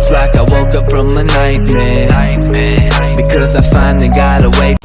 It's like I woke up from a nightmare, because I finally got away.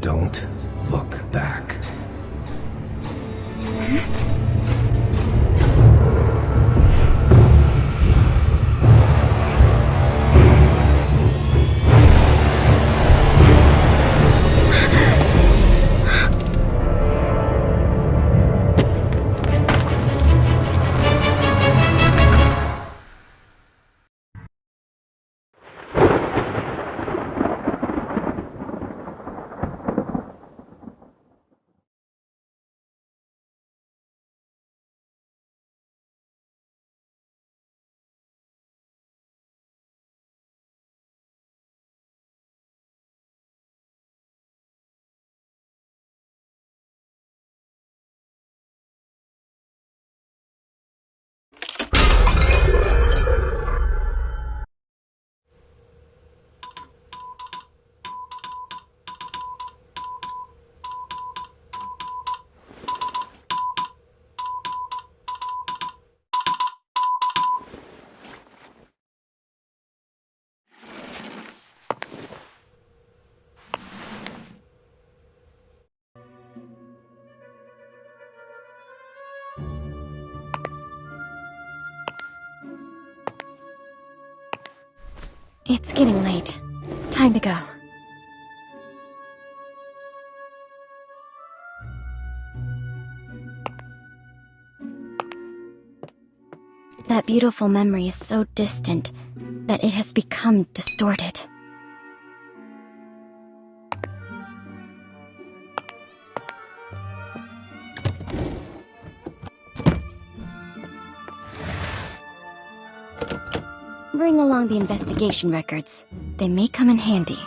Don't look back. It's getting late. Time to go. That beautiful memory is so distant that it has become distorted. Bring along the investigation records. They may come in handy.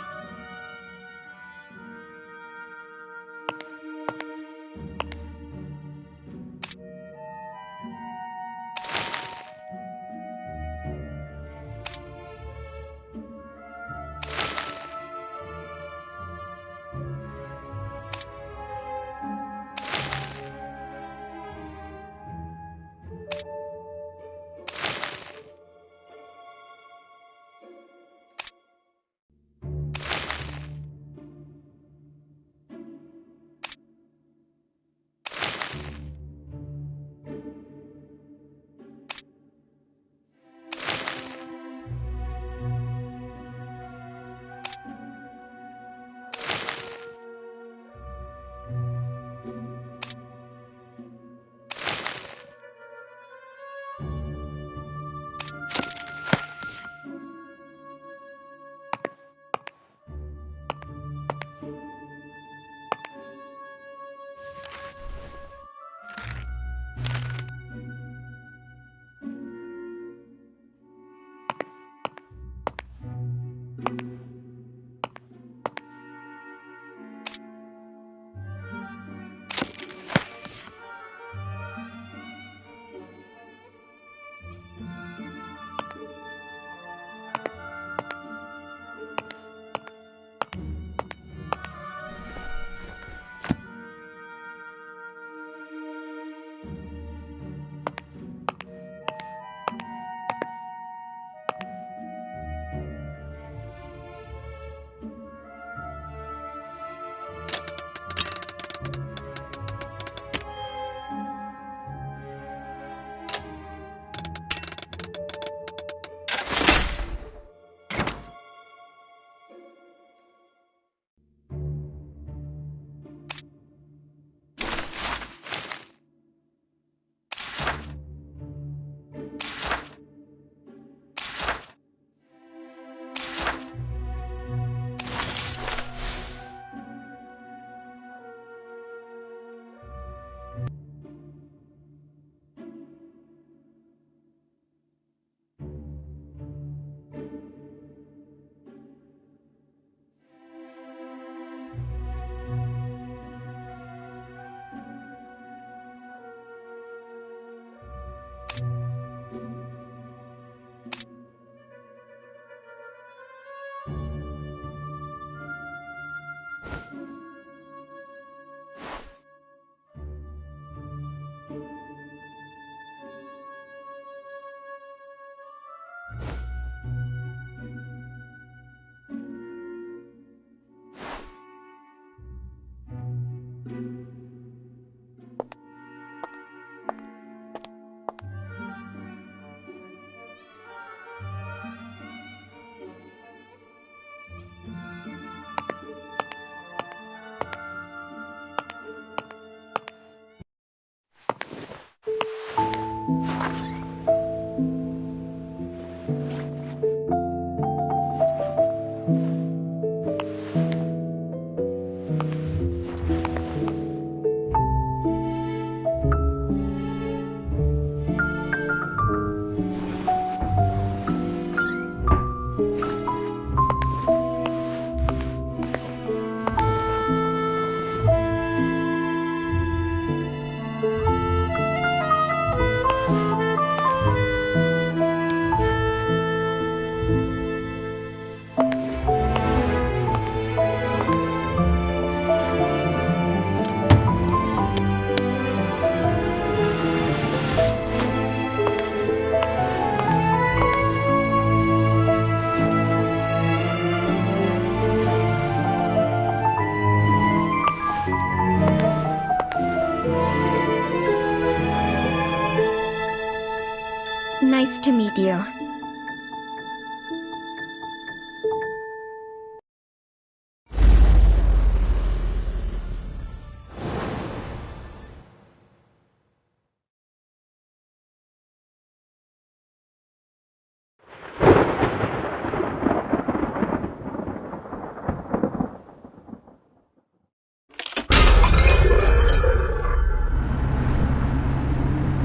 Nice to meet you.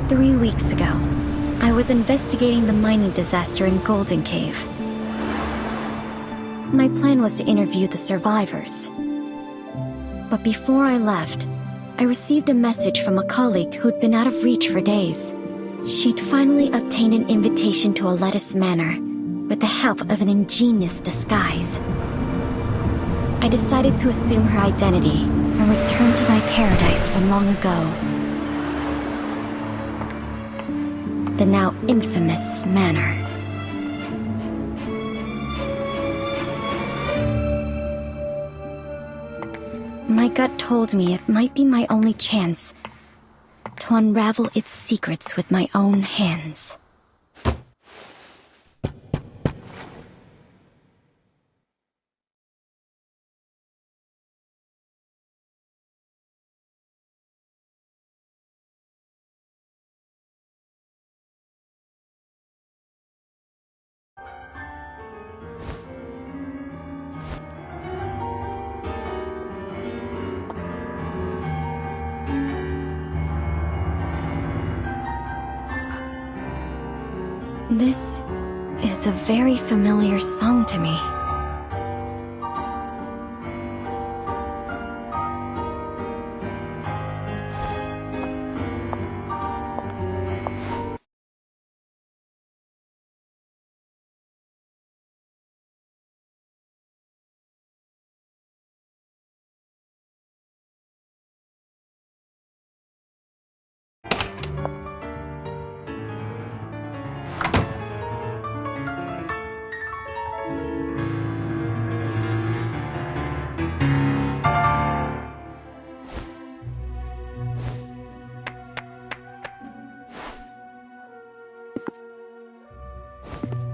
Three weeks ago, I was investigating the mining disaster in Golden Cave. My plan was to interview the survivors. But before I left, I received a message from a colleague who'd been out of reach for days. She'd finally obtained an invitation to Alettis Manor, with the help of an ingenious disguise. I decided to assume her identity and return to my paradise from long ago. The now infamous manor. My gut told me it might be my only chance to unravel its secrets with my own hands. This is a very familiar song to me.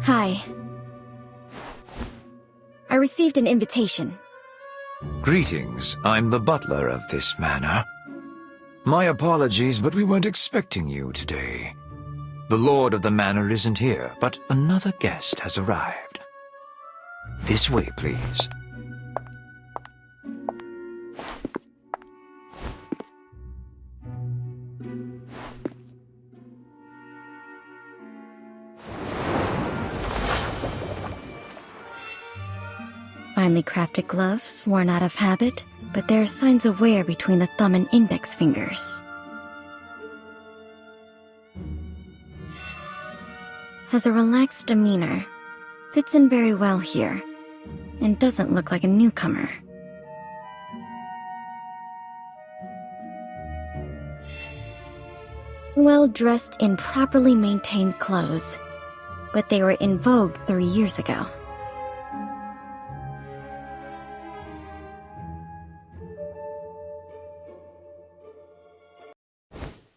Hi. I received an invitation. Greetings, I'm the butler of this manor. My apologies, but we weren't expecting you today. The lord of the manor isn't here, but another guest has arrived. This way, please. Finely crafted gloves, worn out of habit, but there are signs of wear between the thumb and index fingers. Has a relaxed demeanor, fits in very well here, and doesn't look like a newcomer. Well dressed in properly maintained clothes, but they were in vogue 3 years ago.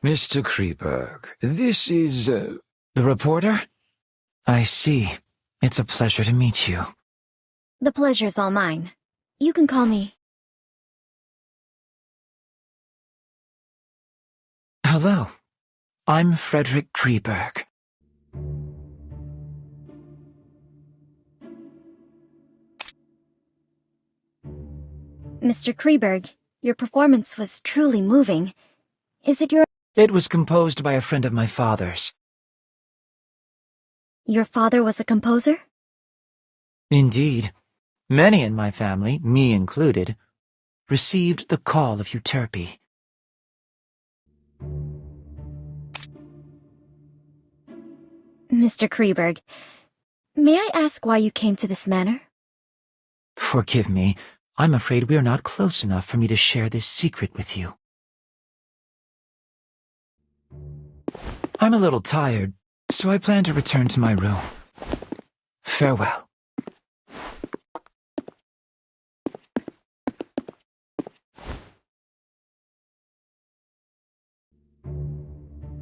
Mr. Kreberg, this is, the reporter? I see. It's a pleasure to meet you. The pleasure's all mine. You can call me... Hello. I'm Frederick Kreberg. Mr. Kreberg, your performance was truly moving. Is it your... It was composed by a friend of my father's. Your father was a composer? Indeed. Many in my family, me included, received the call of Euterpe. Mr. Kreberg, may I ask why you came to this manor? Forgive me. I'm afraid we are not close enough for me to share this secret with you. I'm a little tired, so I plan to return to my room. Farewell.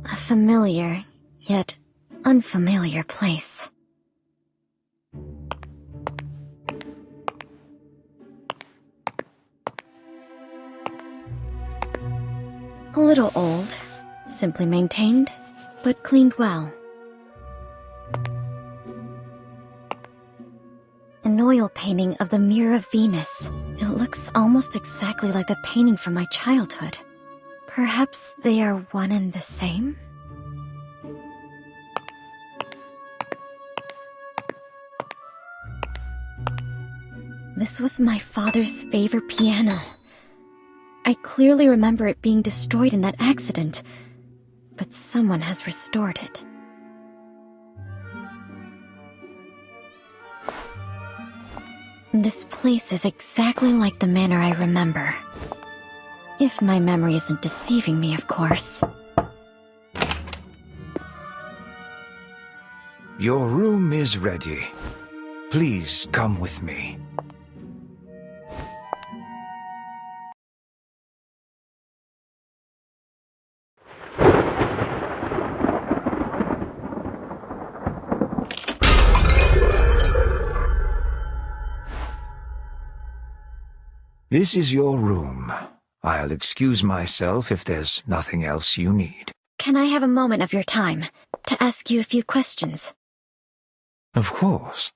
A familiar, yet unfamiliar place. A little old, simply maintained, but cleaned well. An oil painting of the Mirror of Venus. It looks almost exactly like the painting from my childhood. Perhaps they are one and the same? This was my father's favorite piano. I clearly remember it being destroyed in that accident, but someone has restored it. This place is exactly like the manor I remember. If my memory isn't deceiving me, of course. Your room is ready. Please come with me. This is your room. I'll excuse myself if there's nothing else you need. Can I have a moment of your time to ask you a few questions? Of course.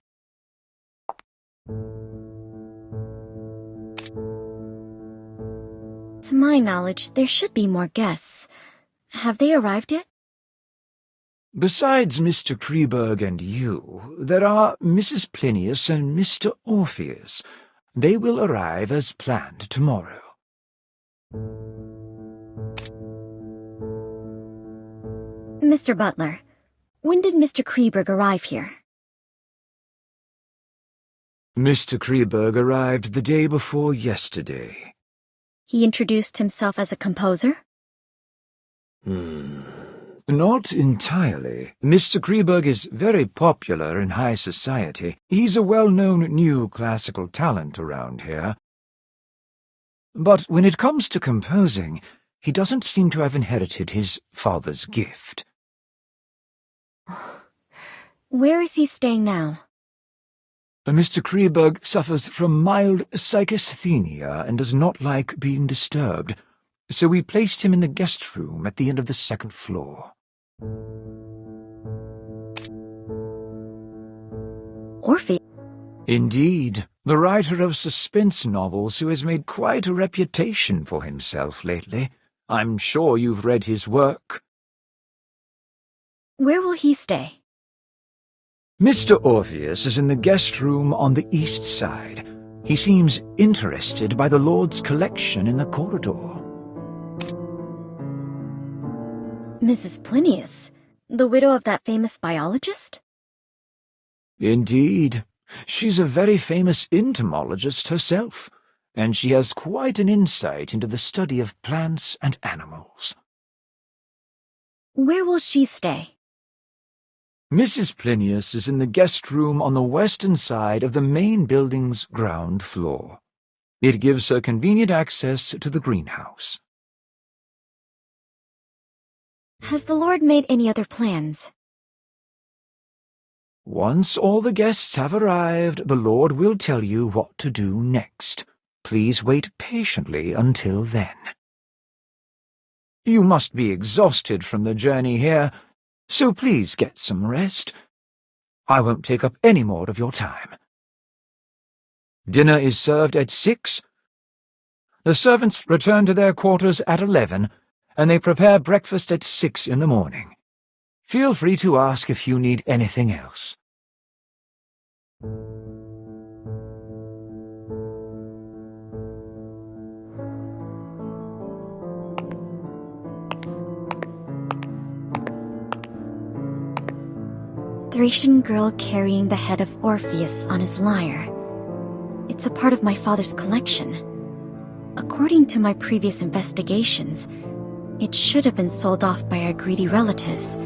To my knowledge, there should be more guests. Have they arrived yet? Besides Mr. Kreberg and you, there are Mrs. Plinius and Mr. Orpheus. They will arrive as planned tomorrow. Mr. Butler, when did Mr. Kreberg arrive here? Mr. Kreberg arrived the day before yesterday. He introduced himself as a composer? Not entirely. Mr. Kreberg is very popular in high society. He's a well-known new classical talent around here. But when it comes to composing, he doesn't seem to have inherited his father's gift. Where is he staying now? Mr. Kreberg suffers from mild psychasthenia and does not like being disturbed, so we placed him in the guest room at the end of the second floor. Orpheus? Indeed, the writer of suspense novels who has made quite a reputation for himself lately. I'm sure you've read his work. Where will he stay? Mr. Orpheus is in the guest room on the east side. He seems interested by the Lord's collection in the corridor. Mrs. Plinius, the widow of that famous biologist? Indeed. She's a very famous entomologist herself, and she has quite an insight into the study of plants and animals. Where will she stay? Mrs. Plinius is in the guest room on the western side of the main building's ground floor. It gives her convenient access to the greenhouse. Has the Lord made any other plans? Once all the guests have arrived, the Lord will tell you what to do next. Please wait patiently until then. You must be exhausted from the journey here, so please get some rest. I won't take up any more of your time. Dinner is served at 6. The servants return to their quarters at 11, and they prepare breakfast at 6 in the morning. Feel free to ask if you need anything else. Thracian girl carrying the head of Orpheus on his lyre. It's a part of my father's collection. According to my previous investigations, it should have been sold off by our greedy relatives,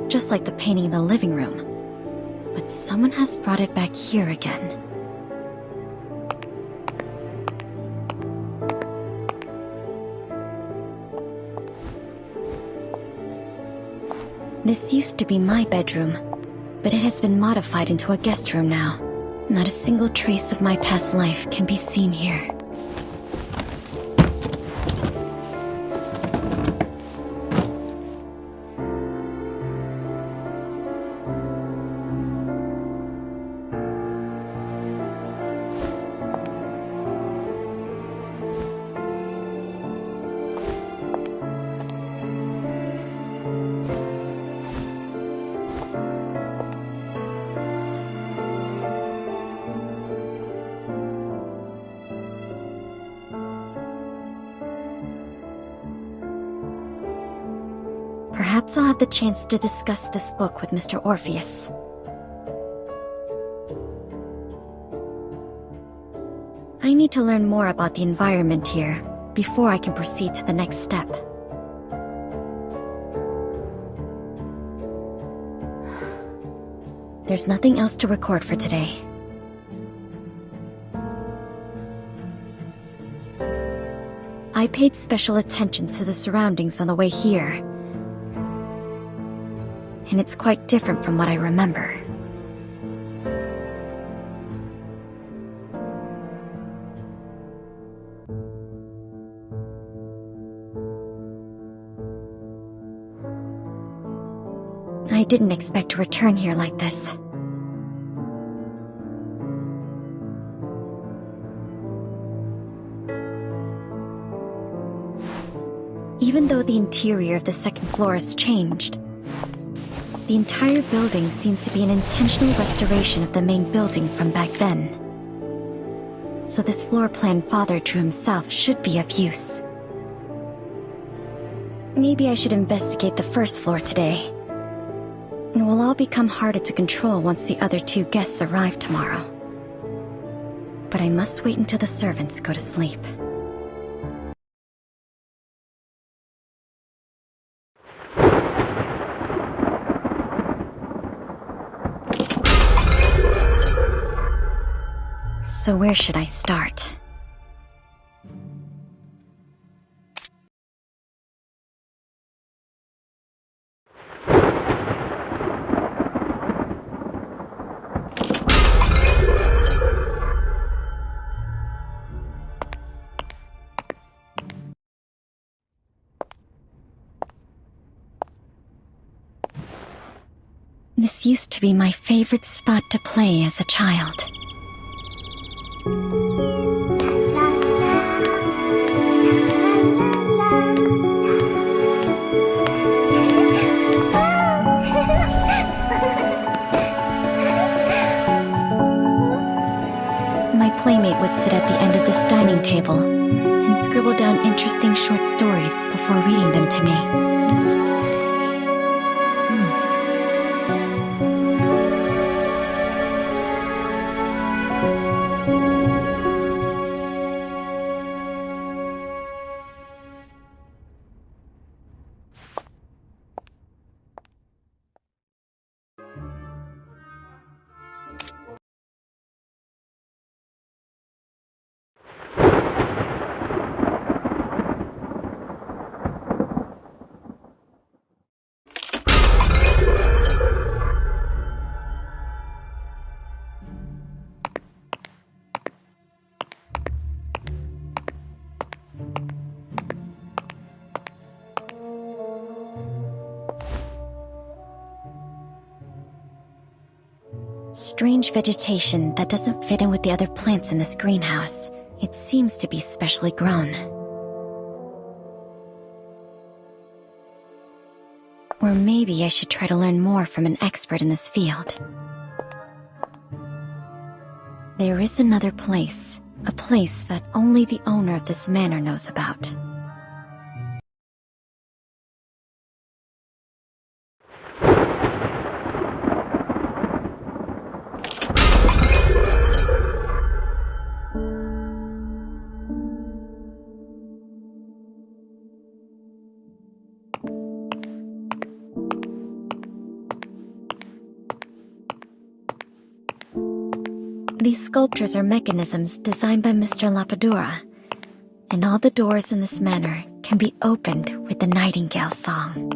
just like the painting in the living room. But someone has brought it back here again. This used to be my bedroom, but it has been modified into a guest room now. Not a single trace of my past life can be seen here. Perhaps I'll have the chance to discuss this book with Mr. Orpheus. I need to learn more about the environment here before I can proceed to the next step. There's nothing else to record for today. I paid special attention to the surroundings on the way here, and it's quite different from what I remember. I didn't expect to return here like this. Even though the interior of the second floor has changed, the entire building seems to be an intentional restoration of the main building from back then. So this floor plan Father drew himself should be of use. Maybe I should investigate the first floor today. It will all become harder to control once the other two guests arrive tomorrow. But I must wait until the servants go to sleep. So where should I start? This used to be my favorite spot to play as a child. My playmate would sit at the end of this dining table and scribble down interesting short stories before reading them to me. Strange vegetation that doesn't fit in with the other plants in this greenhouse. It seems to be specially grown. Or maybe I should try to learn more from an expert in this field. There is another place, a place that only the owner of this manor knows about. These sculptures are mechanisms designed by Mr. Lapadura, and all the doors in this manor can be opened with the nightingale song.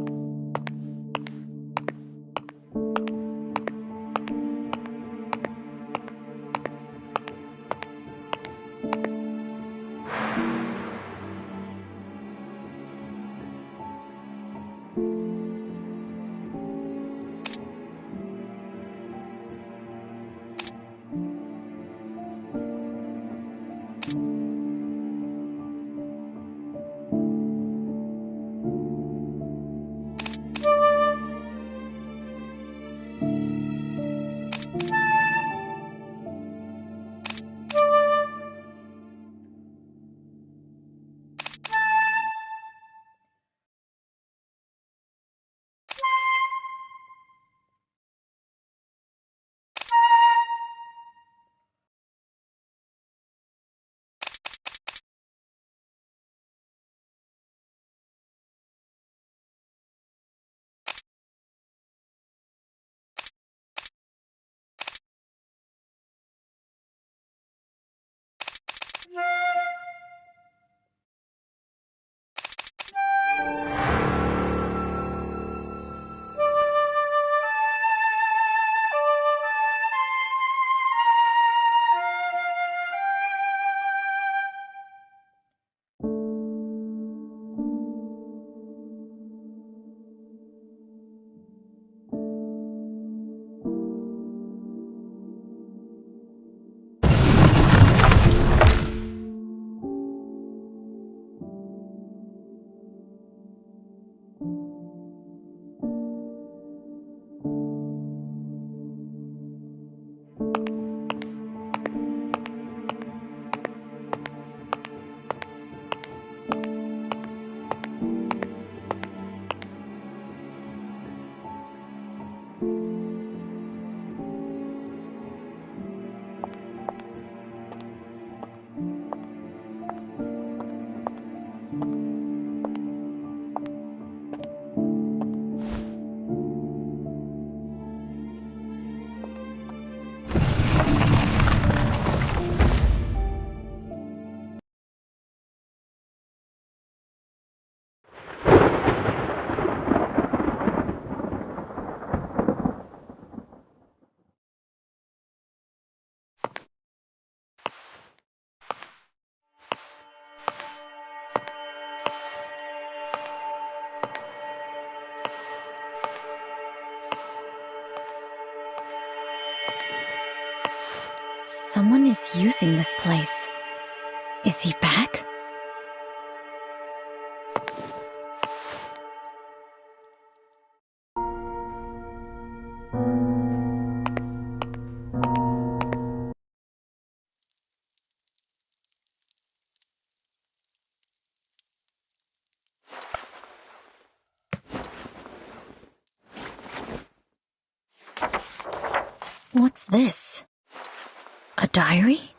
Someone is using this place. Is he back? What's this? A diary?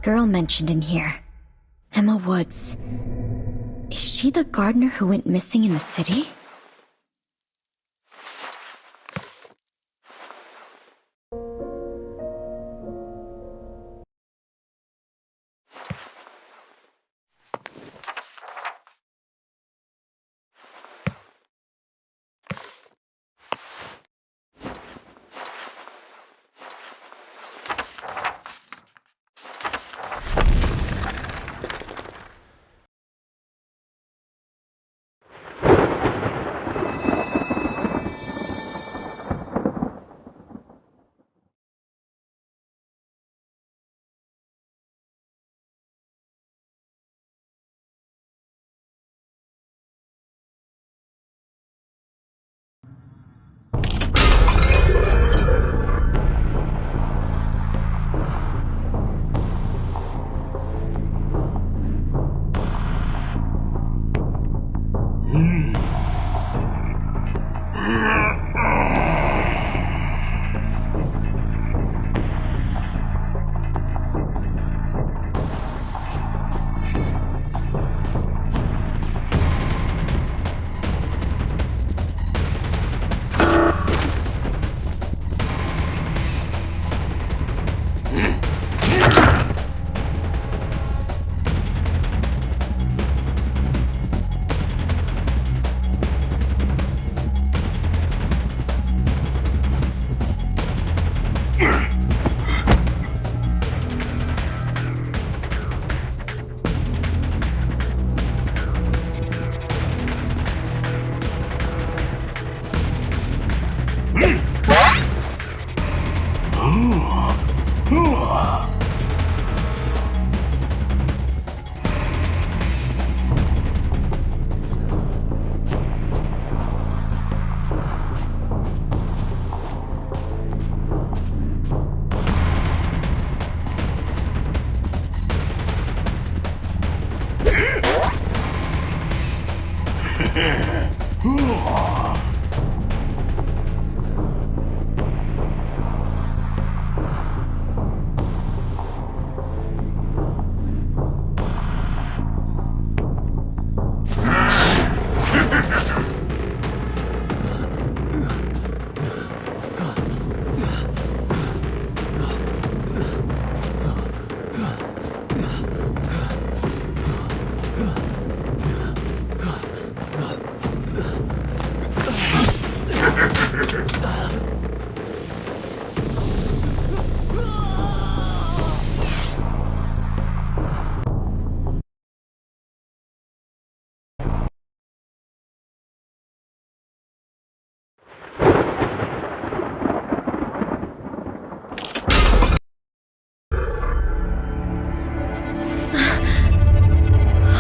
girl mentioned in here. Emma Woods. Is she the gardener who went missing in the city?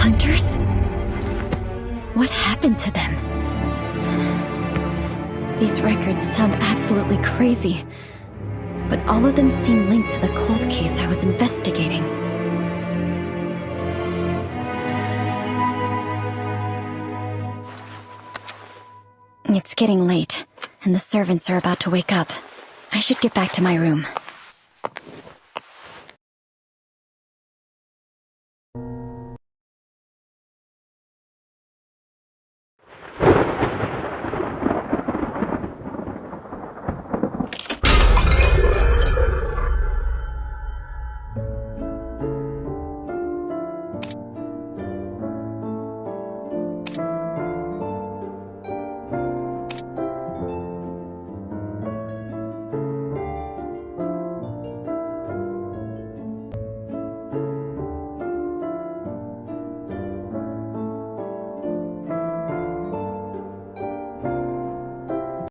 Hunters? What happened to them? These records sound absolutely crazy, but all of them seem linked to the cold case I was investigating. It's getting late, and the servants are about to wake up. I should get back to my room.